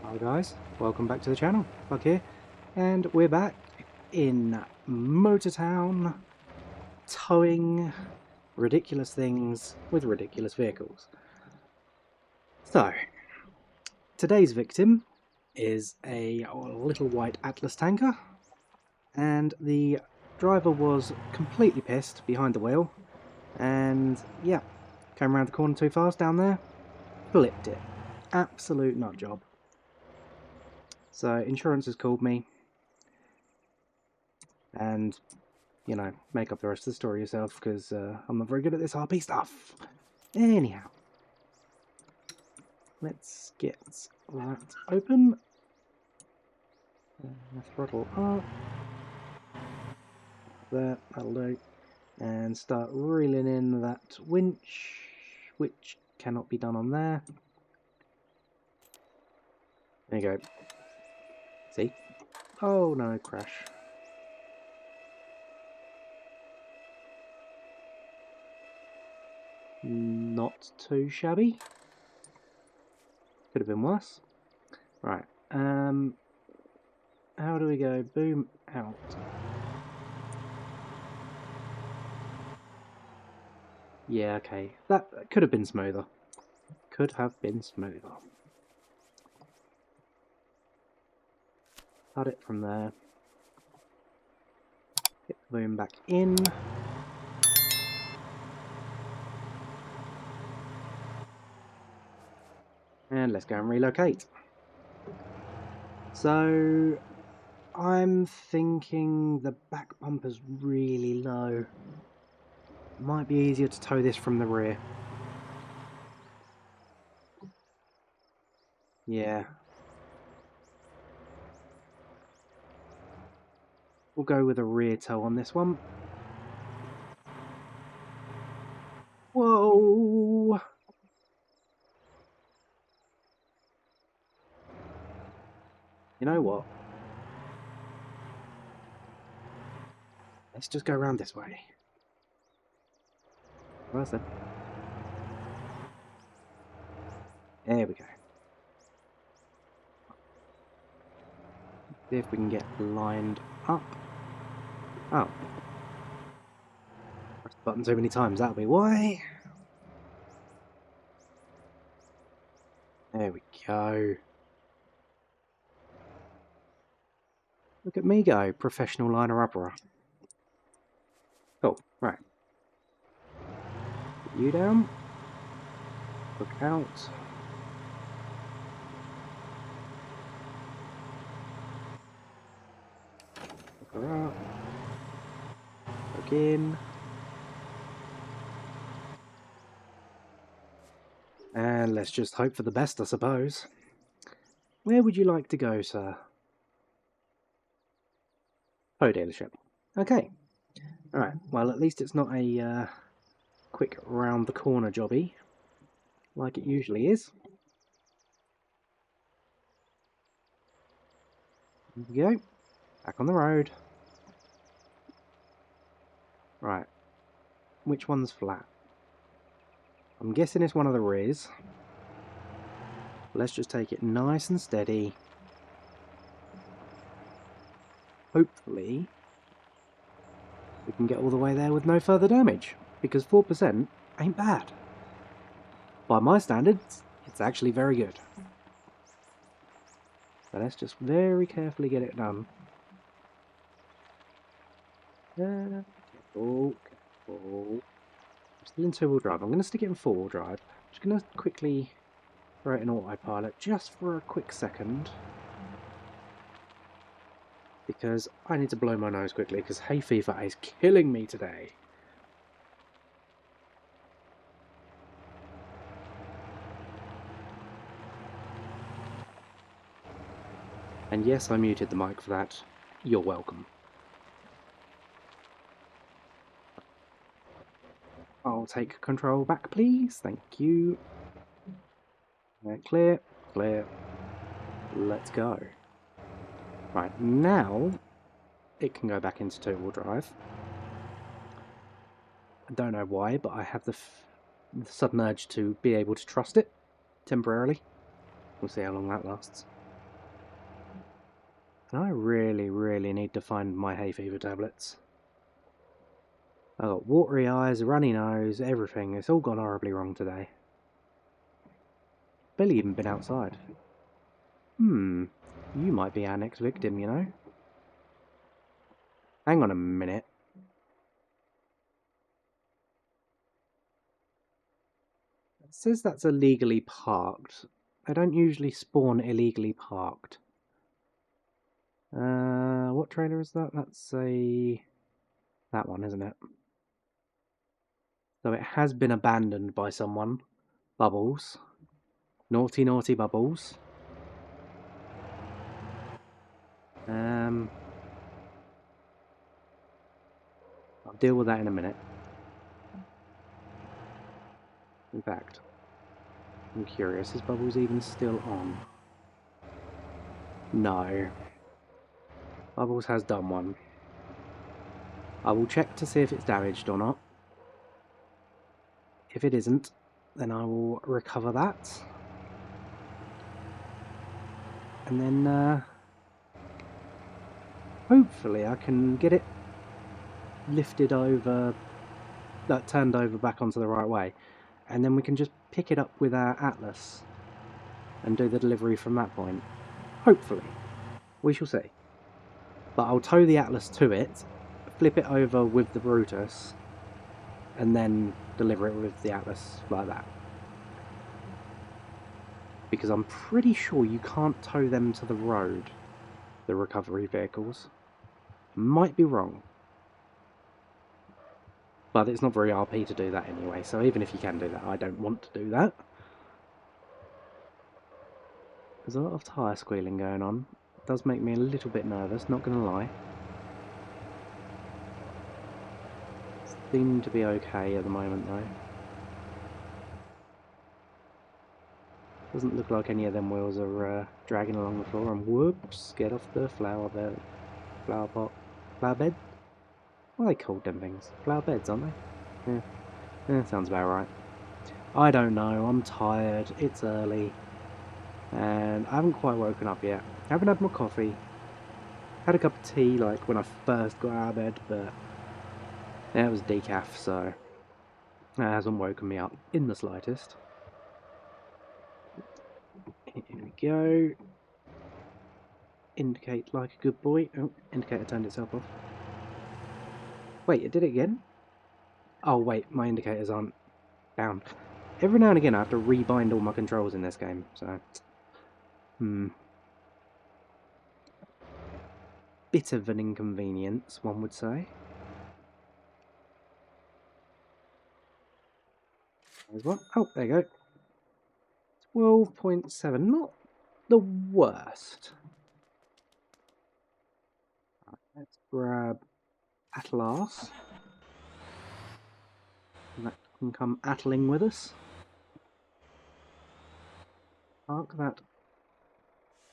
Hi guys, welcome back to the channel. Bug here, and we're back in MotorTown, towing ridiculous things with ridiculous vehicles. So, today's victim is a little white Atlas tanker, and the driver was completely pissed behind the wheel, and yeah, came around the corner too fast down there, flipped it. Absolute nut job. So insurance has called me, and you know, make up the rest of the story yourself, because I'm not very good at this RP stuff. Anyhow, let's get that open. Throttle up. That'll do. And start reeling in that winch, which cannot be done on there. There you go. See? Oh no, crash. Not too shabby. Could have been worse. Right. How do we go? Boom out. Yeah, okay. That could have been smoother. Could have been smoother. Cut it from there. Get the boom back in. And let's go and relocate. So, I'm thinking the back bumper's really low. Might be easier to tow this from the rear. Yeah. We'll go with a rear tow on this one. Whoa! You know what? Let's just go around this way. Well then. There we go. See if we can get lined up. Oh. Pressed the button so many times, that'll be why. There we go. Look at me go, professional liner-upper. Cool, right. Put you down. Look out. Look her up. Look in. And let's just hope for the best, I suppose. Where would you like to go, sir? Oh, dealership. Okay. Alright, well at least it's not a quick round the corner jobby, like it usually is. There we go. Back on the road. Right. Which one's flat? I'm guessing it's one of the rears. Let's just take it nice and steady. Hopefully we can get all the way there with no further damage, because 4% ain't bad. By my standards, it's actually very good. So let's just very carefully get it done. Careful, careful. I'm still in two-wheel drive. I'm going to stick it in four-wheel drive. I'm just going to quickly throw it in autopilot just for a quick second, because I need to blow my nose quickly, because hay fever is killing me today. And yes, I muted the mic for that. You're welcome. I'll take control back, please. Thank you. Clear, clear. Let's go. Right, now it can go back into two-wheel drive. I don't know why, but I have the sudden urge to be able to trust it temporarily. We'll see how long that lasts. And I really, really need to find my hay fever tablets. I've got watery eyes, runny nose, everything. It's all gone horribly wrong today. Barely even been outside. You might be our next victim, you know? Hang on a minute. It says that's illegally parked. I don't usually spawn illegally parked. What trailer is that? That's that one, isn't it? So it has been abandoned by someone. Bubbles. Naughty, naughty Bubbles. I'll deal with that in a minute. In fact, I'm curious, is Bubbles even still on? No. Bubbles has done one. I will check to see if it's damaged or not. If it isn't, then I will recover that. And then, hopefully I can get it lifted over, turned over back onto the right way. And then we can just pick it up with our Atlas and do the delivery from that point. Hopefully. We shall see. But I'll tow the Atlas to it, flip it over with the Brutus, and then deliver it with the Atlas like that. Because I'm pretty sure you can't tow them to the road, the recovery vehicles. Might be wrong. But it's not very RP to do that anyway, so even if you can do that, I don't want to do that. There's a lot of tyre squealing going on. It does make me a little bit nervous, not gonna lie. Seem to be okay at the moment though. Doesn't look like any of them wheels are dragging along the floor, and whoops, get off the flower bed. Flower pot. Flower bed? What are they called, them things? Flower beds, aren't they? Yeah, sounds about right. I don't know, I'm tired, it's early, and I haven't quite woken up yet. I haven't had my coffee. Had a cup of tea, like, when I first got out of bed, but yeah, it was decaf, so that hasn't woken me up in the slightest. Here we go. Indicate like a good boy. Oh, indicator turned itself off. Wait, it did it again? Oh wait, my indicators aren't bound. Every now and again I have to rebind all my controls in this game, so... Bit of an inconvenience, one would say. There's one. Oh, there you go. 12.7, not the worst. Right, let's grab Atlas. And that can come attling with us. Park that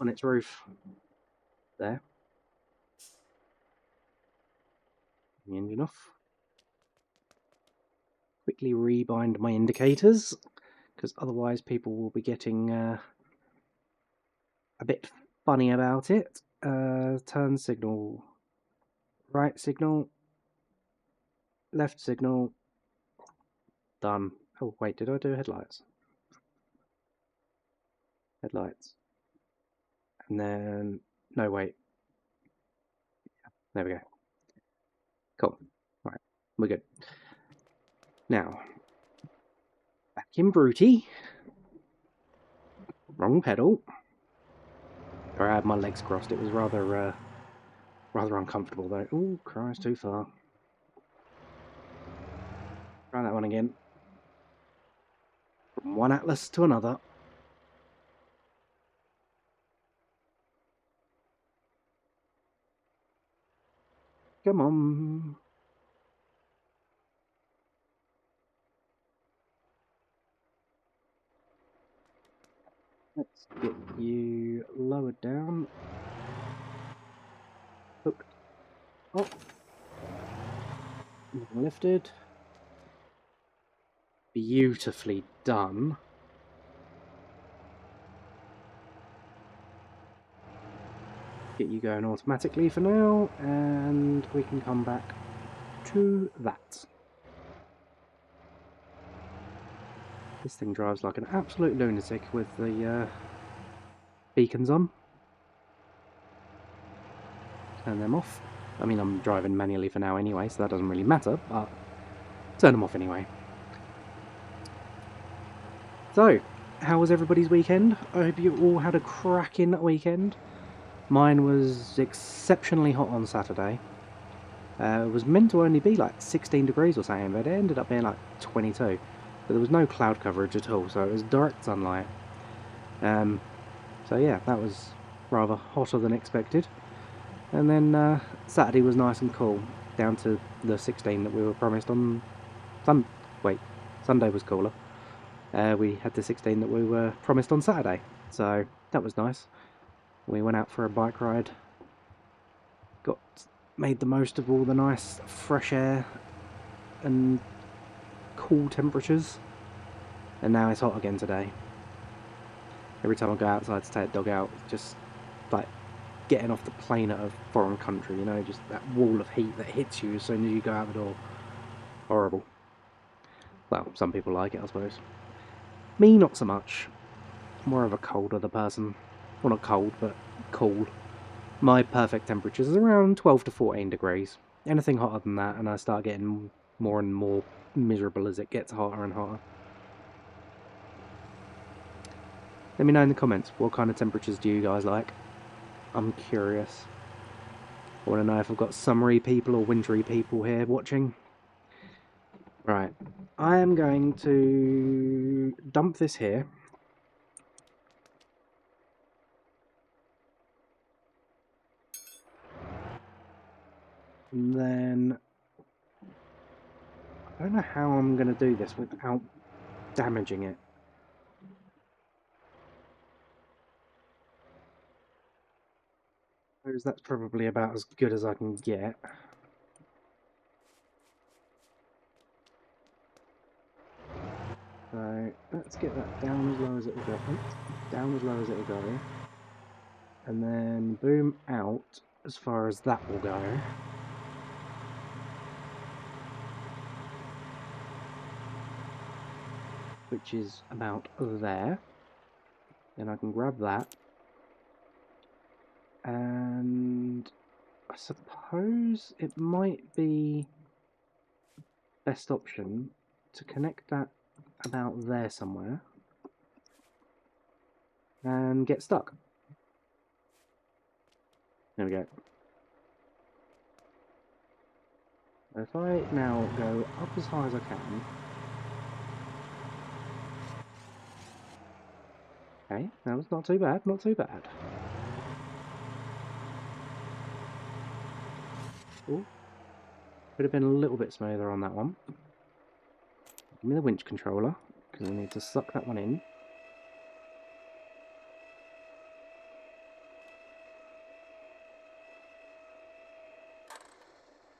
on its roof. There. The engine off. Quickly rebind my indicators, because otherwise people will be getting a bit funny about it. Turn signal. Right signal. Left signal. Done. Oh, wait, did I do headlights? Headlights. And then... No, wait. There we go. Cool. Right, we're good. Now, back in Bruty. Wrong pedal. Or I had my legs crossed. It was rather uncomfortable though. Oh, Christ, too far. Try that one again. From one Atlas to another. Come on. Let's get you lowered down. Hooked up. Lifted. Beautifully done. get you going automatically for now, and we can come back to that. This thing drives like an absolute lunatic with the beacons on. Turn them off. I mean, I'm driving manually for now anyway, so that doesn't really matter, but turn them off anyway. So, how was everybody's weekend? I hope you all had a cracking weekend. Mine was exceptionally hot on Saturday. It was meant to only be like 16 degrees or something, but it ended up being like 22. But there was no cloud coverage at all, so it was direct sunlight. So yeah, that was rather hotter than expected. And then Saturday was nice and cool, down to the 16 that we were promised on Sunday was cooler. We had the 16 that we were promised on Saturday, so that was nice. We went out for a bike ride, made the most of all the nice fresh air and cool temperatures, and now it's hot again today. Every time I go outside to take the dog out, it's just like getting off the plane at a foreign country, you know, just that wall of heat that hits you as soon as you go out the door. Horrible. Well, some people like it, I suppose. Me, not so much. More of a cold other person. Well, not cold, but cool. My perfect temperature is around 12 to 14 degrees. Anything hotter than that, and I start getting more and more miserable as it gets hotter and hotter. Let me know in the comments, what kind of temperatures do you guys like? I'm curious. I want to know if I've got summery people or wintry people here watching. Right, I am going to dump this here. And then I don't know how I'm going to do this without damaging it. I suppose that's probably about as good as I can get. So let's get that down as low as it will go. Down as low as it will go. And then boom out as far as that will go. Which is about there. Then I can grab that. And I suppose it might be best option to connect that about there somewhere and get stuck. There we go. If I now go up as high as I can. Okay, that was not too bad, not too bad. Ooh. Could have been a little bit smoother on that one. Give me the winch controller, because I need to suck that one in.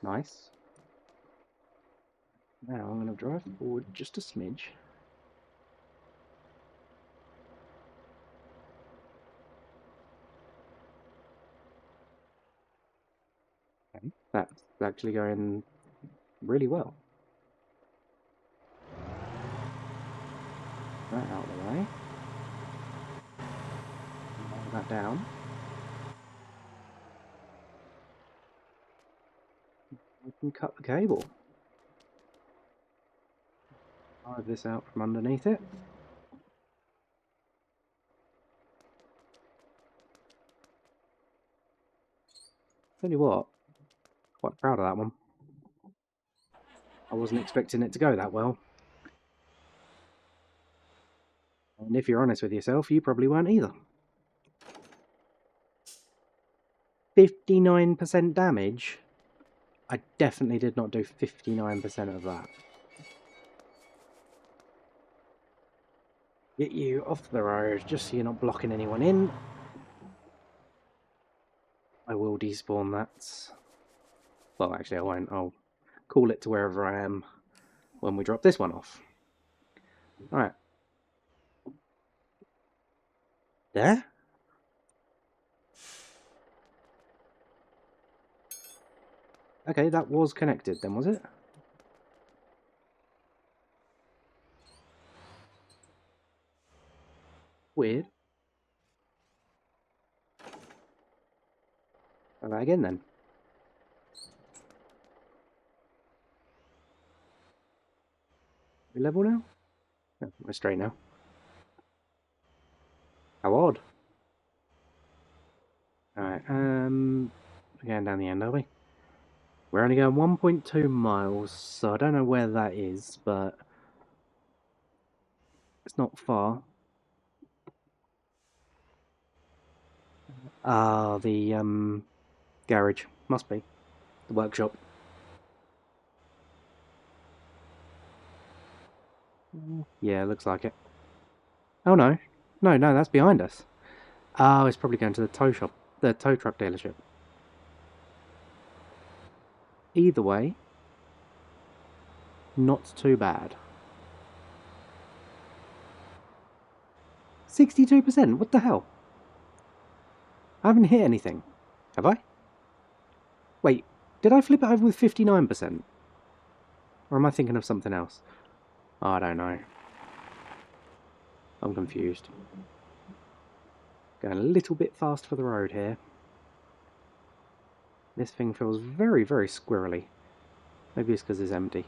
Nice. Now I'm going to drive forward just a smidge. Okay, that's actually going really well. That out of the way. Lower that down. We can cut the cable. Drive this out from underneath it. Tell you what, quite proud of that one. I wasn't expecting it to go that well. And if you're honest with yourself, you probably weren't either. 59% damage? I definitely did not do 59% of that. Get you off the road, just so you're not blocking anyone in. I will despawn that. Well, actually I won't. I'll call it to wherever I am when we drop this one off. Alright. There? Okay, that was connected then, was it? Weird. Try that again then. We level now? No, we're straight now. How odd. Alright, we're going down the end, are we? We're only going 1.2 miles, so I don't know where that is, but it's not far. Ah, the garage. Must be. The workshop. Yeah, looks like it. Oh no. No, that's behind us. Oh, it's probably going to the tow shop. The tow truck dealership. Either way, not too bad. 62%? What the hell? I haven't hit anything. Have I? Wait, did I flip it over with 59%? Or am I thinking of something else? I don't know. I'm confused. Going a little bit fast for the road here. This thing feels very, very squirrely. Maybe it's because it's empty.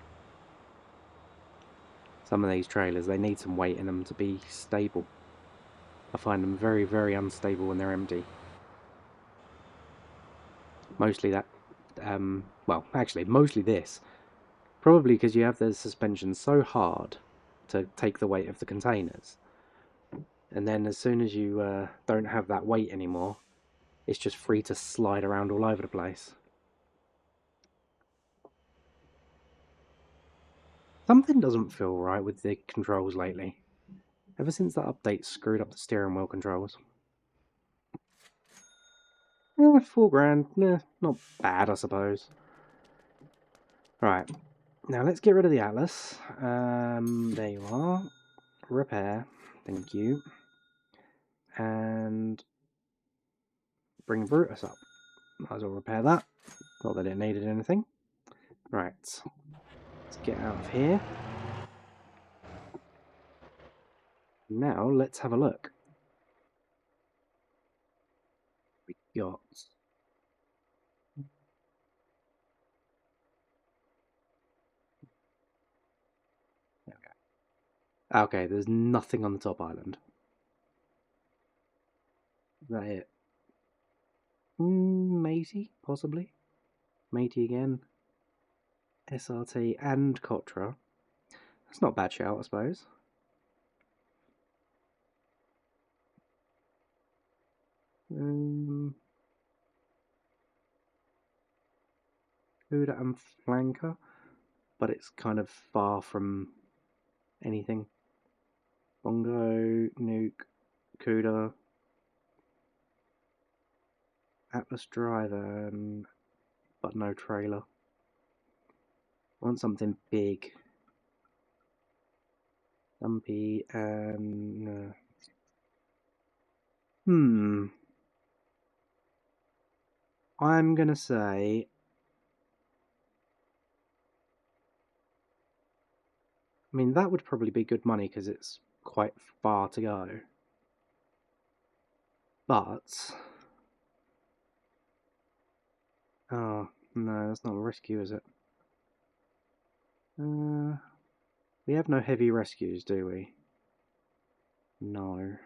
Some of these trailers, they need some weight in them to be stable. I find them very, very unstable when they're empty. Mostly that, well, actually, mostly this. Probably because you have the suspension so hard to take the weight of the containers. And then as soon as you don't have that weight anymore, it's just free to slide around all over the place. Something doesn't feel right with the controls lately. Ever since that update screwed up the steering wheel controls. £4, not bad I suppose. Right, now let's get rid of the Atlas. There you are. Repair, thank you. And bring Brutus up. Might as well repair that. Not that it needed anything. Right, let's get out of here. Now let's have a look. We got okay, there's nothing on the top island. Is that it? Matey, possibly. Matey again. SRT and Cotra. That's not a bad shout, I suppose. Cuda and Flanker, but it's kind of far from anything. Bongo, Nuke, Cuda, Atlas Driver, but no trailer. I want something big. Dumpy and... I'm gonna say... I mean, that would probably be good money because it's quite far to go. But... oh, no, that's not a rescue, is it? We have no heavy rescues, do we? No.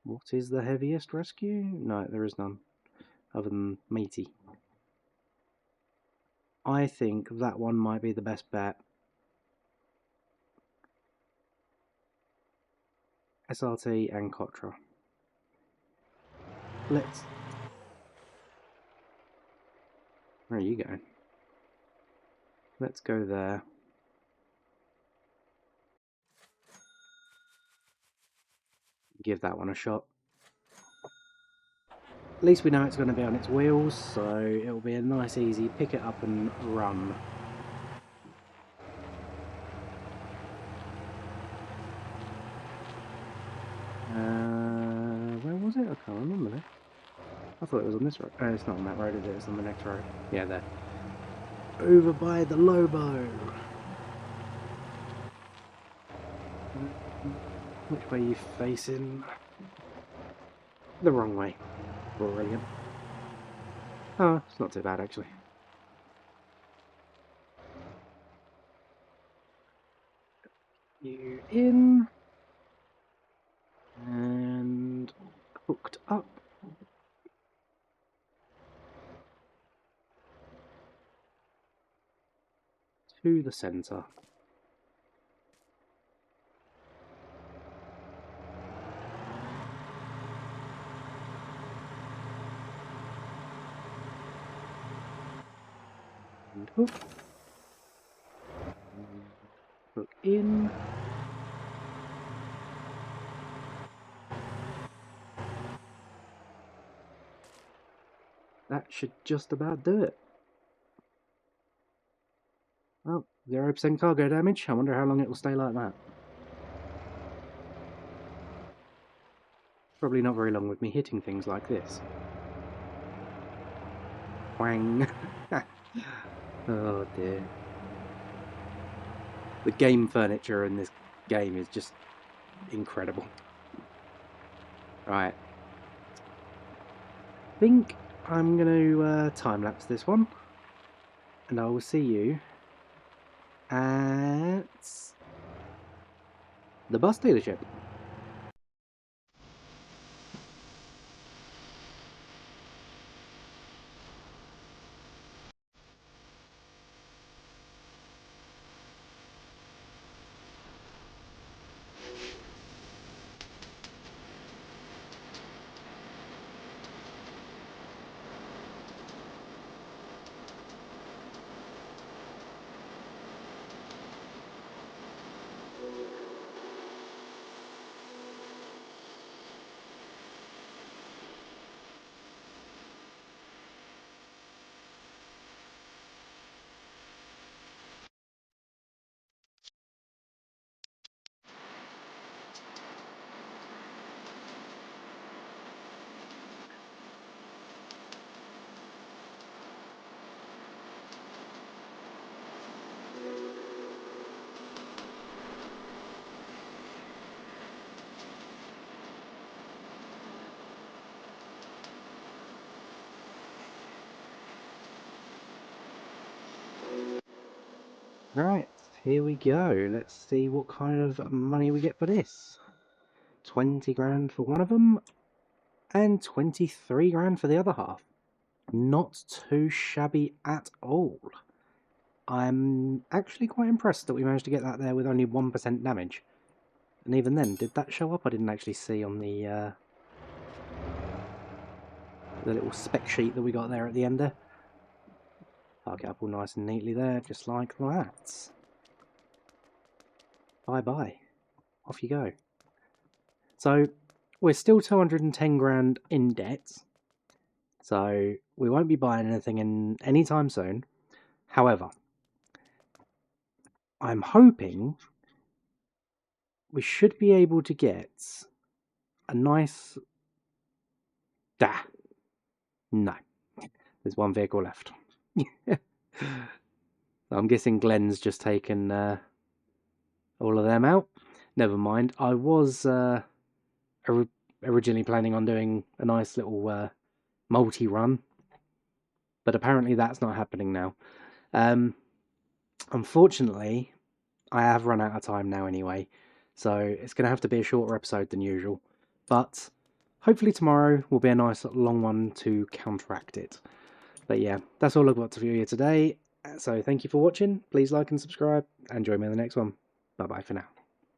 What is the heaviest rescue? No, there is none. Other than Meaty. I think that one might be the best bet. SRT and Cotra. Let's... where are you going? Let's go there. Give that one a shot. At least we know it's going to be on its wheels, so it'll be a nice easy pick it up and run. Where was it? I can't remember now. I thought it was on this road. It's not on that road, is it? It's on the next road. Yeah, there. Over by the Lobo. Which way are you facing? The wrong way. Brilliant. Oh, it's not too bad actually. You in. And hooked up. To the centre. And hook. And hook in. That should just about do it. Oh, 0% cargo damage. I wonder how long it will stay like that. Probably not very long with me hitting things like this. Whang! Oh dear. The game furniture in this game is just incredible. Right. I think I'm going to time-lapse this one. And I will see you at the bus dealership. Right, here we go. Let's see what kind of money we get for this. 20 grand for one of them, and 23 grand for the other half. Not too shabby at all. I'm actually quite impressed that we managed to get that there with only 1% damage. And even then, did that show up? I didn't actually see on the little spec sheet that we got there at the end there. Park it up all nice and neatly there, just like that. Bye-bye. Off you go. So, we're still 210 grand in debt. So, we won't be buying anything in anytime soon. However, I'm hoping we should be able to get a nice... No. There's one vehicle left. I'm guessing Glenn's just taken all of them out. Never mind. I was originally planning on doing a nice little multi-run, but apparently that's not happening now. Unfortunately, I have run out of time now anyway, so it's going to have to be a shorter episode than usual. But hopefully tomorrow will be a nice long one to counteract it. But yeah, that's all I've got to you today. So thank you for watching. Please like and subscribe, and join me in the next one. Bye bye for now.